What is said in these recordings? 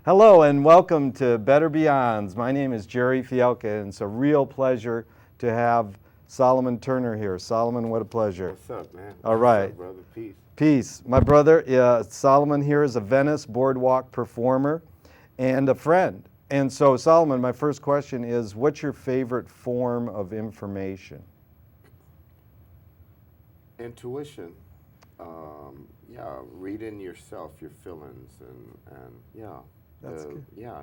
Hello and welcome to Better Beyonds. My name is Gerry Fialka and it's a real pleasure to have Solomon Turner here. Solomon, what a pleasure. What's up, man? All right. What's up, brother? Peace. Peace. My brother, Solomon here is a Venice boardwalk performer and a friend. And so Solomon, my first question is, what's your favorite form of information? Intuition. Yeah, reading yourself, your feelings, and yeah. That's good. Yeah,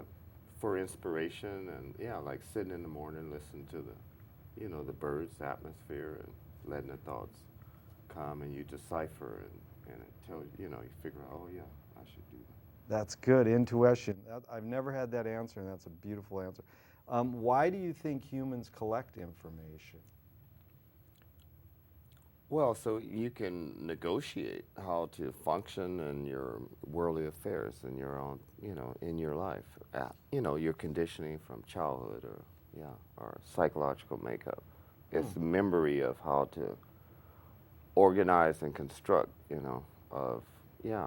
for inspiration and yeah, like sitting in the morning, listening to the birds, atmosphere, and letting the thoughts come, and you decipher and it tells you figure out, oh yeah, I should do that. That's good, intuition. I've never had that answer, and that's a beautiful answer. Why do you think humans collect information? Well, so you can negotiate how to function in your worldly affairs in your own, in your life. Your conditioning from childhood or psychological makeup. It's the memory of how to organize and construct, of, yeah,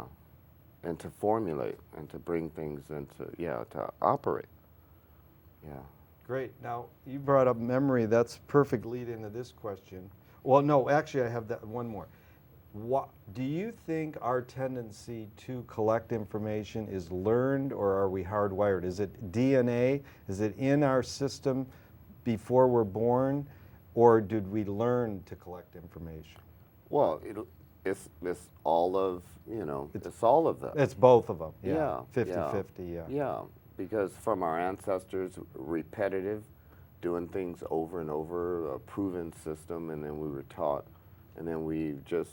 and to formulate and to bring things into, to operate. Yeah. Great. Now, you brought up memory. That's perfect lead into this question. Well, no, actually, I have that one more. Do you think our tendency to collect information is learned, or are we hardwired? Is it DNA? Is it in our system before we're born, or did we learn to collect information? Well, it's all of, it's all of them. It's both of them. Yeah, 50-50, yeah. Yeah, because from our ancestors, repetitive, doing things over and over, a proven system, and then we were taught, and then we just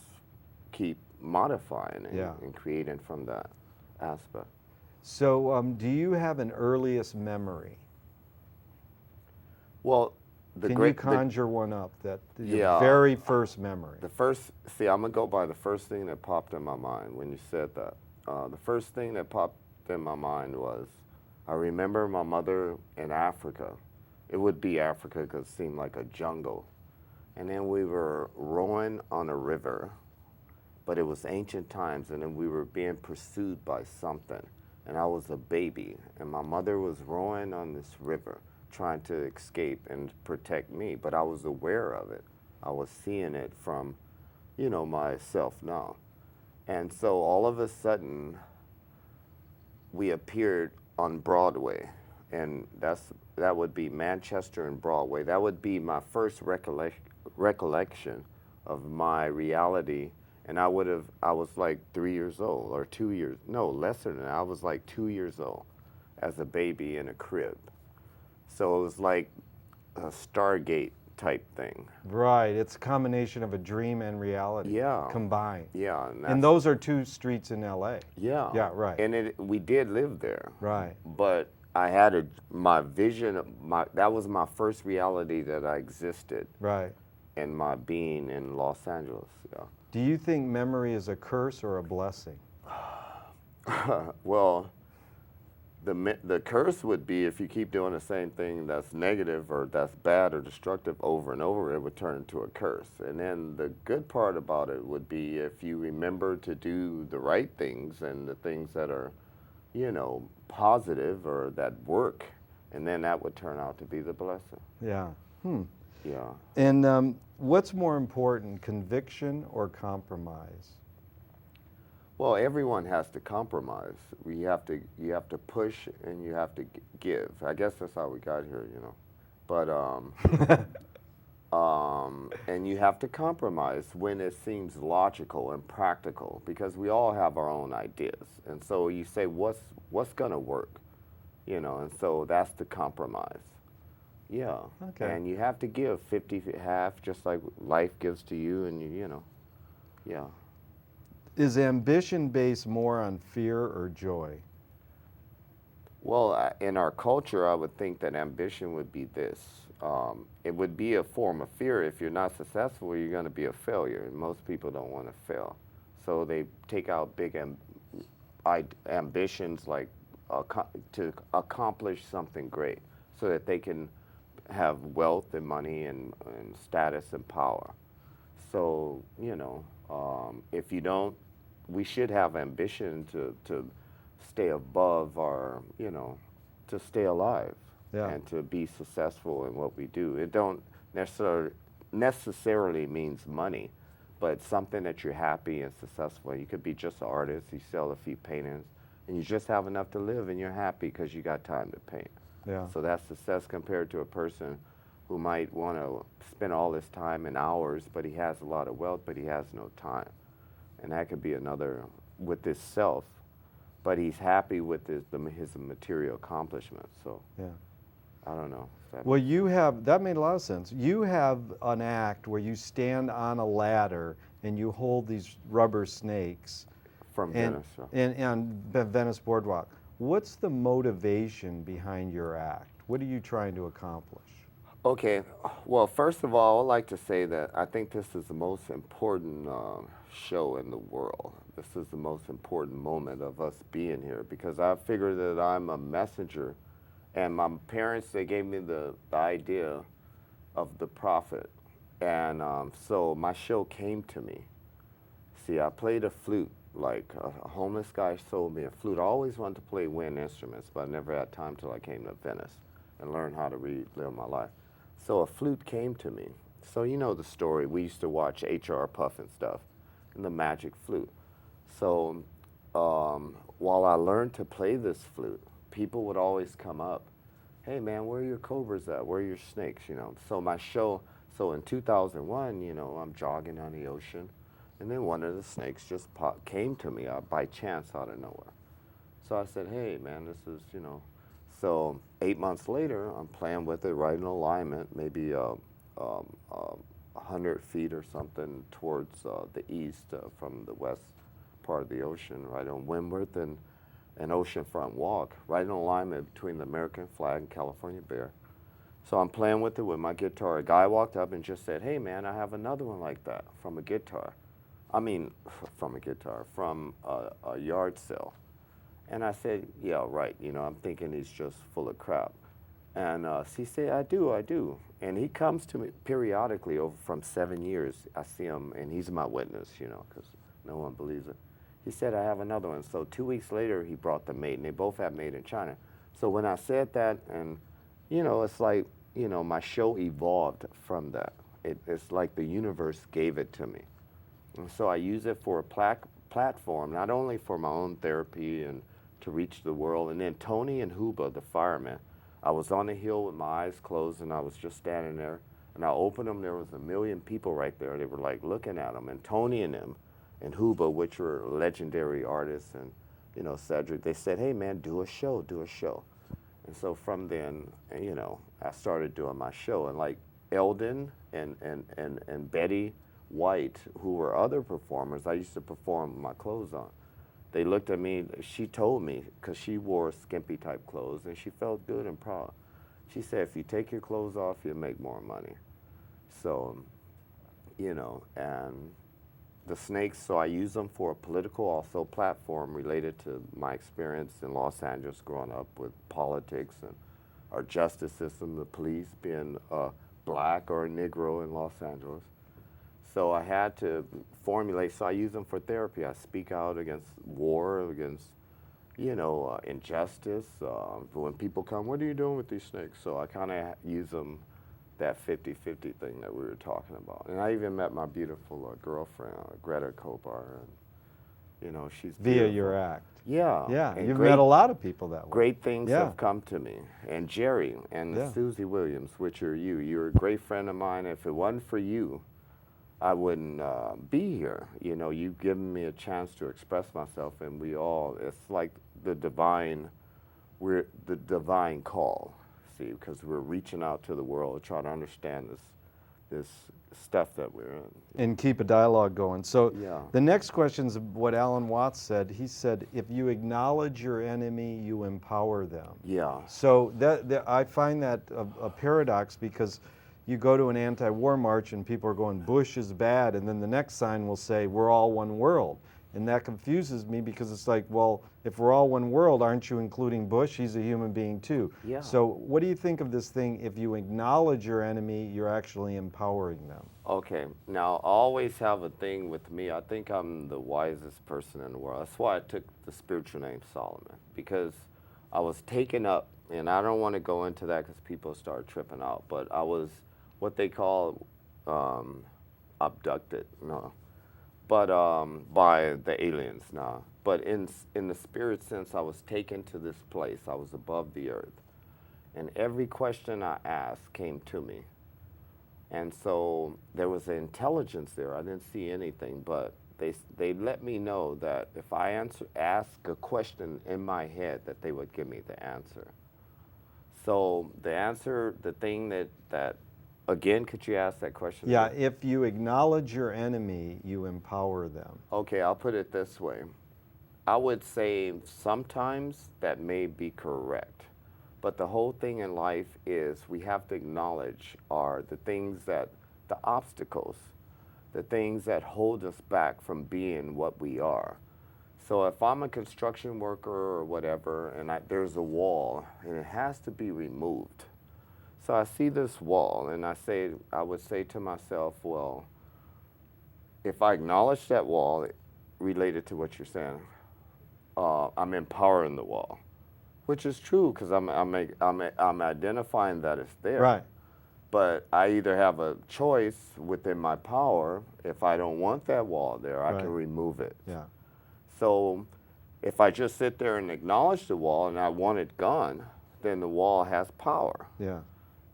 keep modifying and creating from that aspect. So do you have an earliest memory? Well, Can you conjure one up, your very first memory? I'm going to go by the first thing that popped in my mind when you said that. The first thing that popped in my mind was, I remember my mother in Africa. It would be Africa because it seemed like a jungle. And then we were rowing on a river, but it was ancient times, and then we were being pursued by something. And I was a baby, and my mother was rowing on this river, trying to escape and protect me, but I was aware of it. I was seeing it from, myself now. And so all of a sudden, we appeared on Broadway, and that would be Manchester and Broadway. That would be my first recollection of my reality, and I was like 3 years old, or 2 years, no, lesser than that. I was like 2 years old as a baby in a crib. So it was like a Stargate type thing. Right, it's a combination of a dream and reality combined. Yeah. And those are two streets in LA. Yeah. Yeah, right. And we did live there. Right. But I had my vision, that was my first reality that I existed. Right. In my being in Los Angeles, yeah. Do you think memory is a curse or a blessing? Well, the curse would be if you keep doing the same thing that's negative or that's bad or destructive over and over, it would turn into a curse. And then the good part about it would be if you remember to do the right things and the things that are, positive or that work, and then that would turn out to be the blessing. Yeah. Yeah. And what's more important, conviction or compromise? Well, everyone has to compromise. You have to push and you have to give. I guess that's how we got here, But and you have to compromise when it seems logical and practical, because we all have our own ideas. And so you say, what's gonna work, And so that's the compromise. Yeah. Okay. And you have to give 50 half, just like life gives to you, and yeah. Is ambition based more on fear or joy? Well, in our culture, I would think that ambition would be this. It would be a form of fear. If you're not successful, you're going to be a failure. And most people don't want to fail. So they take out big ambitions like to accomplish something great so that they can have wealth and money and status and power. So, if you don't, we should have ambition to stay above our, to stay alive Yeah. and to be successful in what we do. It don't necessarily means money, but it's something that you're happy and successful. You could be just an artist, you sell a few paintings, and you just have enough to live, and you're happy because you got time to paint. Yeah. So that's success compared to a person who might want to spend all this time and hours, but he has a lot of wealth, but he has no time. And that could be another with this self, but he's happy with his material accomplishments. So Yeah. I don't know. Well, you have, that made a lot of sense. You have an act where you stand on a ladder and you hold these rubber snakes. From and, Venice. So. And Venice Boardwalk. What's the motivation behind your act? What are you trying to accomplish? Okay, well, first of all, I'd like to say that I think this is the most important show in the world. This is the most important moment of us being here because I figure that I'm a messenger, and my parents, they gave me the idea of the prophet, and so my show came to me. See, I played a flute, like a homeless guy sold me a flute. I always wanted to play wind instruments, but I never had time till I came to Venice and learned how to live my life. So a flute came to me. So you know the story. We used to watch H.R. Puff and stuff, and the magic flute. So while I learned to play this flute, people would always come up, hey man, where are your cobras at? Where are your snakes? So my show, so in 2001, I'm jogging on the ocean, and then one of the snakes just came to me by chance out of nowhere. So I said, hey man, this is, So 8 months later, I'm playing with it right in alignment, maybe 100 feet or something towards the east from the west part of the ocean, right on Windward and Oceanfront Walk, right in alignment between the American flag and California Bear. So I'm playing with it with my guitar. A guy walked up and just said, hey man, I have another one like that from a guitar. From a yard sale. And I said, yeah, right. I'm thinking he's just full of crap. And he said, I do. And he comes to me periodically over from 7 years. I see him, and he's my witness, because no one believes it. He said, I have another one. So 2 weeks later, he brought the mate, and they both have made in China. So when I said that, and, it's like, my show evolved from that. It's like the universe gave it to me. And so I use it for a platform, not only for my own therapy and to reach the world. And then Tony and Huba, the firemen, I was on the hill with my eyes closed, and I was just standing there. And I opened them, there was 1 million people right there. They were like looking at them. And Tony and them, and Huba, which were legendary artists, and Cedric, they said, hey man, do a show. And so from then, I started doing my show. And like Eldon and Betty White, who were other performers, I used to perform with my clothes on. They looked at me, she told me, because she wore skimpy type clothes, and she felt good and proud. She said, if you take your clothes off, you'll make more money. So, and the snakes, so I use them for a political also platform related to my experience in Los Angeles growing up with politics and our justice system, the police being black or a Negro in Los Angeles. So I had to formulate, so I use them for therapy. I speak out against war, against, injustice. When people come, what are you doing with these snakes? So I kind of use them, that 50-50 thing that we were talking about. And I even met my beautiful girlfriend, Greta Kobar, and, she's Via beautiful. your act. Yeah. Yeah, and you've met a lot of people that way. Great things Yeah. have come to me. And Gerry and Yeah. Suzy Williams, which are you. You're a great friend of mine. If it wasn't for you, I wouldn't be here. You've given me a chance to express myself, and it's like the divine call, see, because we're reaching out to the world, trying to understand this stuff that we're in. And keep a dialogue going. So Yeah. the next question is what Alan Watts said. He said, if you acknowledge your enemy, you empower them. Yeah. So that I find that a paradox, because you go to an anti-war march and people are going, Bush is bad, and then the next sign will say, we're all one world. And that confuses me because it's like, well, if we're all one world, aren't you including Bush? He's a human being too. Yeah. So what do you think of this thing? If you acknowledge your enemy, you're actually empowering them. Okay, now I always have a thing with me. I think I'm the wisest person in the world. That's why I took the spiritual name Solomon, because I was taken up, and I don't want to go into that because people start tripping out, but I was what they call um, abducted, no, but by the aliens now. But in the spirit sense, I was taken to this place. I was above the earth, and every question I asked came to me. And so there was an intelligence there. I didn't see anything, but they let me know that if I ask a question in my head, that they would give me the answer. So the answer, the thing that again, could you ask that question Yeah, again? if you acknowledge your enemy, you empower them. Okay, I'll put it this way. I would say sometimes that may be correct. But the whole thing in life is we have to acknowledge are the things that, the obstacles, the things that hold us back from being what we are. So if I'm a construction worker or whatever, and there's a wall, and it has to be removed. So I see this wall, and I would say to myself, well, if I acknowledge that wall, related to what you're saying, I'm empowering the wall. Which is true because I'm identifying that it's there. Right. But I either have a choice within my power. If I don't want that wall there, I Right. can remove it. Yeah. So if I just sit there and acknowledge the wall and I want it gone, then the wall has power. Yeah.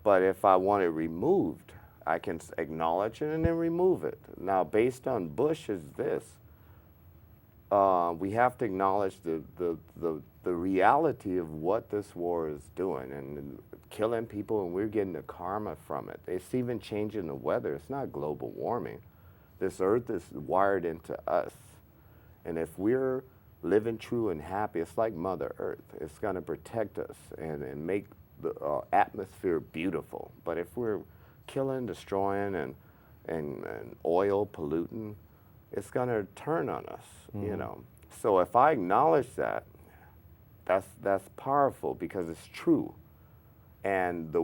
But if I want it removed, I can acknowledge it and then remove it. Now, based on Bush is this. We have to acknowledge the reality of what this war is doing and killing people, and we're getting the karma from it. It's even changing the weather. It's not global warming. This earth is wired into us. And if we're living true and happy, it's like Mother Earth. It's going to protect us and make the atmosphere beautiful. But if we're killing, destroying, and oil polluting, it's going to turn on us, you know. So if I acknowledge that, that's powerful because it's true. And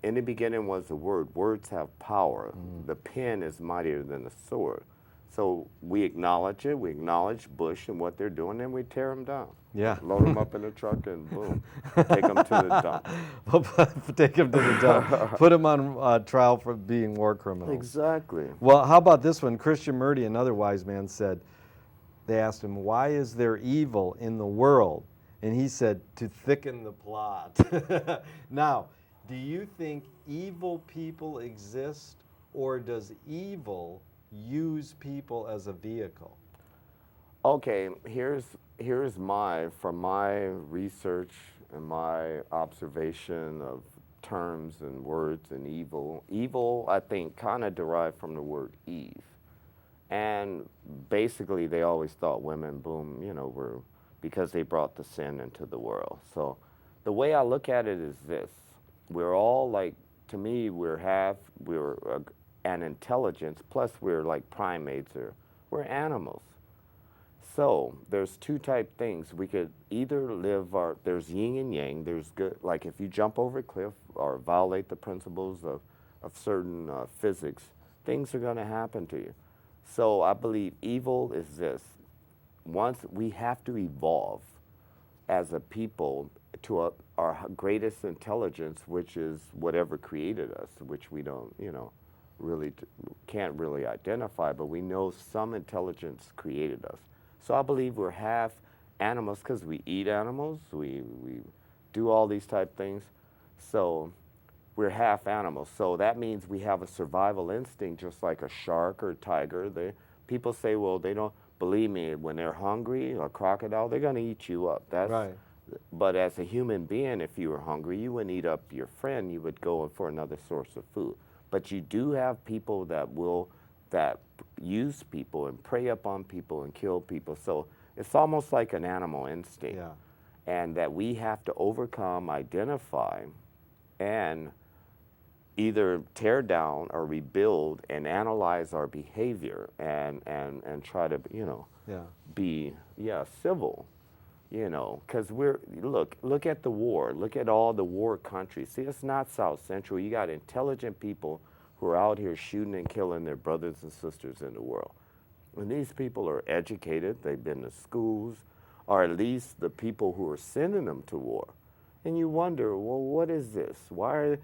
in the beginning was the word. Words have power. The pen is mightier than the sword. So we acknowledge it. We acknowledge Bush and what they're doing, and we tear them down. Yeah. Load them up in the truck and boom, take them to the dump. Take them to the dump. Put them on trial for being war criminals. Exactly. Well, how about this one? Christian Murdy, another wise man, said, they asked him, why is there evil in the world? And he said, to thicken the plot. Now, do you think evil people exist, or does evil use people as a vehicle? Okay, here's from my research and my observation of terms and words and evil. Evil, I think, kind of derived from the word Eve. And basically, they always thought women, boom, you know, were because they brought the sin into the world. So the way I look at it is this. We're all like, to me, we're an intelligence, plus we're like primates, or we're animals. So there's two type things. We could either there's yin and yang, there's good, like if you jump over a cliff or violate the principles of certain physics, things are gonna happen to you. So I believe evil is this. Once we have to evolve as a people to our greatest intelligence, which is whatever created us, which we don't, you know, really can't really identify, but we know some intelligence created us. So I believe we're half animals because we eat animals, we do all these type things. So we're half animals. So that means we have a survival instinct just like a shark or a tiger. People say, well, they don't believe me, when they're hungry, a crocodile, they're going to eat you up. That's Right. But as a human being, if you were hungry, you wouldn't eat up your friend, you would go for another source of food. But you do have people that use people and prey upon people and kill people. So it's almost like an animal instinct. Yeah. And that we have to overcome, identify, and either tear down or rebuild and analyze our behavior and try to, Yeah. be, civil, because look at the war. Look at all the war countries. See, it's not South Central. You got intelligent people who are out here shooting and killing their brothers and sisters in the world. And these people are educated, they've been to schools, or at least the people who are sending them to war. And you wonder, well, what is this? Why